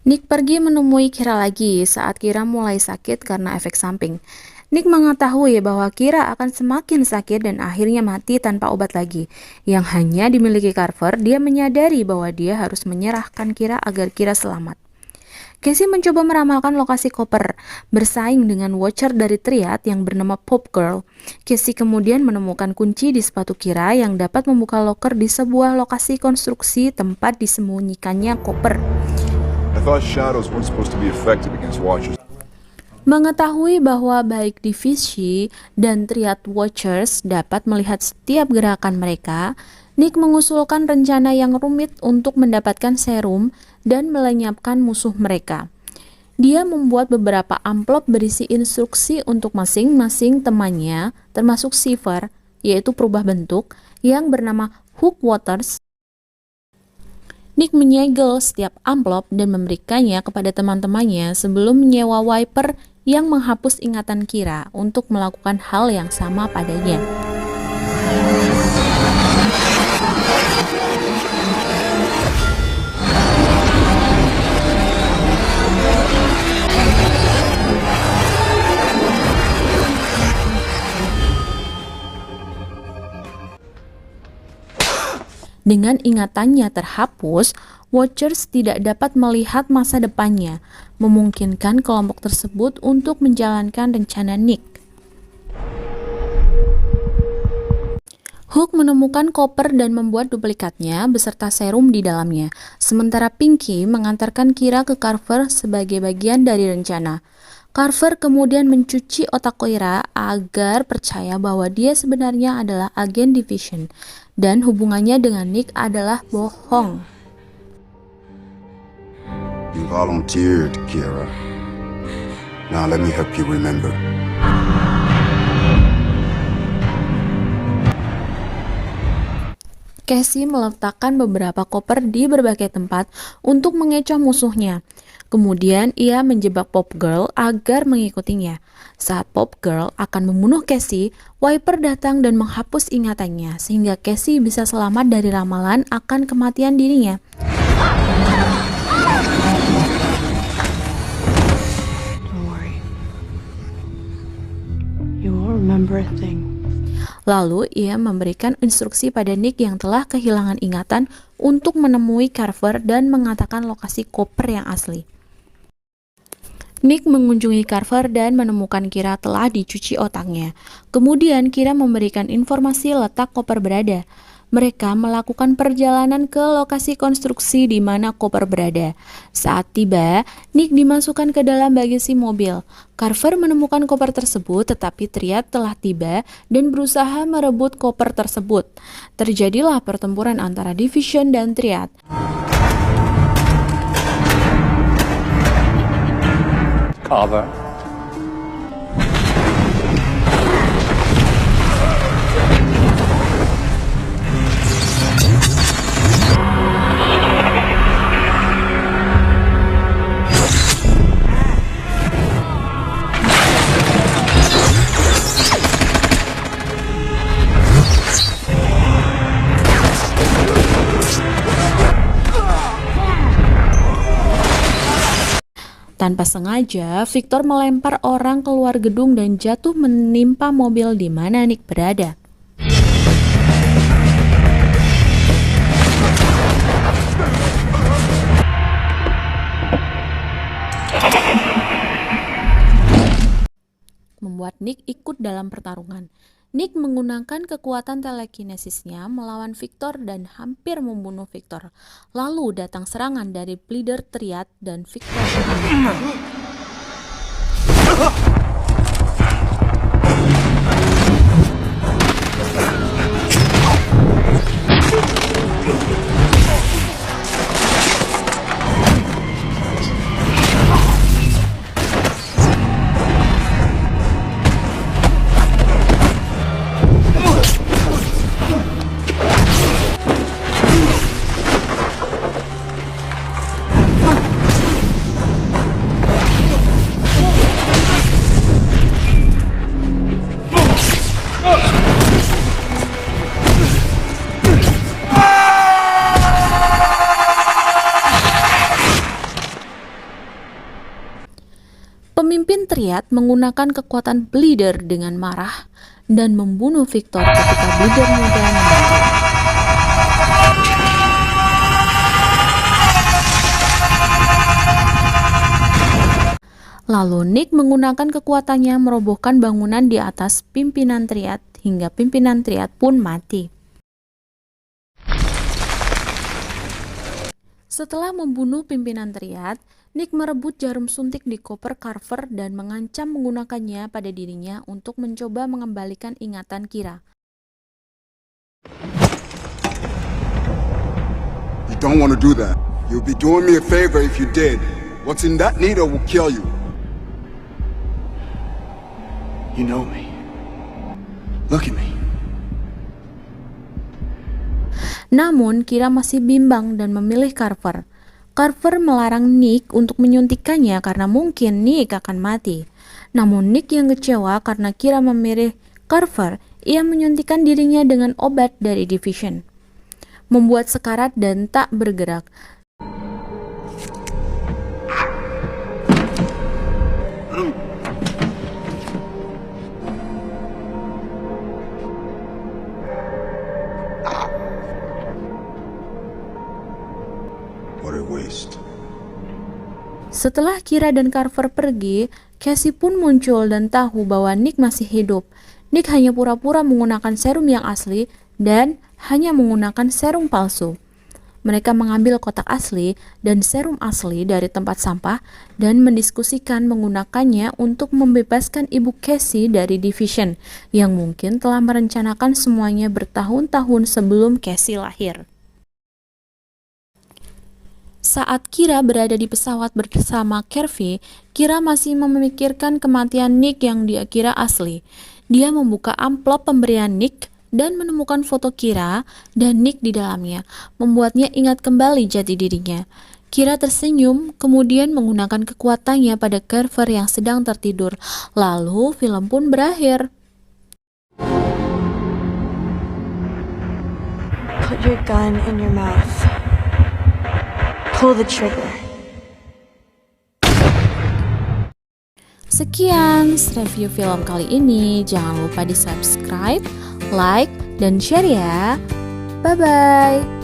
Nick pergi menemui Kira lagi saat Kira mulai sakit karena efek samping. Nick mengetahui bahwa Kira akan semakin sakit dan akhirnya mati tanpa obat lagi. Yang hanya dimiliki Carver, dia menyadari bahwa dia harus menyerahkan Kira agar Kira selamat. Casey mencoba meramalkan lokasi koper, bersaing dengan Watcher dari Triad yang bernama Pop Girl. Casey kemudian menemukan kunci di sepatu Kira yang dapat membuka loker di sebuah lokasi konstruksi tempat disembunyikannya koper. I thought shadows weren't supposed to be effective against watchers. Mengetahui bahwa baik Divisi dan Triad Watchers dapat melihat setiap gerakan mereka, Nick mengusulkan rencana yang rumit untuk mendapatkan serum dan melenyapkan musuh mereka. Dia membuat beberapa amplop berisi instruksi untuk masing-masing temannya, termasuk Seifer, yaitu perubah bentuk, yang bernama Hook Waters. Nick menyegel setiap amplop dan memberikannya kepada teman-temannya sebelum menyewa Wiper yang menghapus ingatan Kira untuk melakukan hal yang sama padanya. Dengan ingatannya terhapus, Watchers tidak dapat melihat masa depannya, memungkinkan kelompok tersebut untuk menjalankan rencana Nick. Hook menemukan koper dan membuat duplikatnya beserta serum di dalamnya, sementara Pinky mengantarkan Kira ke Carver sebagai bagian dari rencana. Carver kemudian mencuci otak Kira agar percaya bahwa dia sebenarnya adalah agen Division dan hubungannya dengan Nick adalah bohong. You volunteered, Kira. Now let me help you remember. Casey meletakkan beberapa koper di berbagai tempat untuk mengecoh musuhnya. Kemudian ia menjebak Pop Girl agar mengikutinya. Saat Pop Girl akan membunuh Casey, Wiper datang dan menghapus ingatannya sehingga Casey bisa selamat dari ramalan akan kematian dirinya. Don't worry. You won't remember a thing. Lalu ia memberikan instruksi pada Nick yang telah kehilangan ingatan untuk menemui Carver dan mengatakan lokasi koper yang asli. Nick mengunjungi Carver dan menemukan Kira telah dicuci otaknya. Kemudian Kira memberikan informasi letak koper berada. Mereka melakukan perjalanan ke lokasi konstruksi di mana koper berada. Saat tiba, Nick dimasukkan ke dalam bagasi mobil. Carver menemukan koper tersebut, tetapi Triad telah tiba dan berusaha merebut koper tersebut. Terjadilah pertempuran antara Division dan Triad. Carver. Tanpa sengaja, Victor melempar orang keluar gedung dan jatuh menimpa mobil di mana Nick berada. Membuat Nick ikut dalam pertarungan. Nick menggunakan kekuatan telekinesisnya melawan Victor dan hampir membunuh Victor. Lalu datang serangan dari Bleeder Triad dan Victor. Triad menggunakan kekuatan Bleeder dengan marah dan membunuh Victor ketika Bleeder muda menonton. Lalu Nick menggunakan kekuatannya merobohkan bangunan di atas pimpinan Triad hingga pimpinan Triad pun mati. Setelah membunuh pimpinan Triad, Nick merebut jarum suntik di koper Carver dan mengancam menggunakannya pada dirinya untuk mencoba mengembalikan ingatan Kira. You don't want to do that. You'll be doing me a favor if you did. What's in that needle will kill you. You know me. Look at me. Namun, Kira masih bimbang dan memilih Carver. Carver melarang Nick untuk menyuntikkannya karena mungkin Nick akan mati. Namun Nick yang kecewa karena Kira memilih Carver, ia menyuntikkan dirinya dengan obat dari Division, membuat sekarat dan tak bergerak. What a waste. Setelah Kira dan Carver pergi, Cassie pun muncul dan tahu bahwa Nick masih hidup. Nick hanya pura-pura menggunakan serum yang asli dan hanya menggunakan serum palsu. Mereka mengambil kotak asli dan serum asli dari tempat sampah dan mendiskusikan menggunakannya untuk membebaskan ibu Cassie dari Division yang mungkin telah merencanakan semuanya bertahun-tahun sebelum Cassie lahir. Saat Kira berada di pesawat bersama Kervy, Kira masih memikirkan kematian Nick yang dia kira asli. Dia membuka amplop pemberian Nick dan menemukan foto Kira dan Nick di dalamnya, membuatnya ingat kembali jati dirinya. Kira tersenyum, kemudian menggunakan kekuatannya pada Carver yang sedang tertidur. Lalu film pun berakhir. Put your gun in your mouth. Pull the trigger. Sekian review film kali ini. Jangan lupa di subscribe, like, dan share ya. Bye-bye.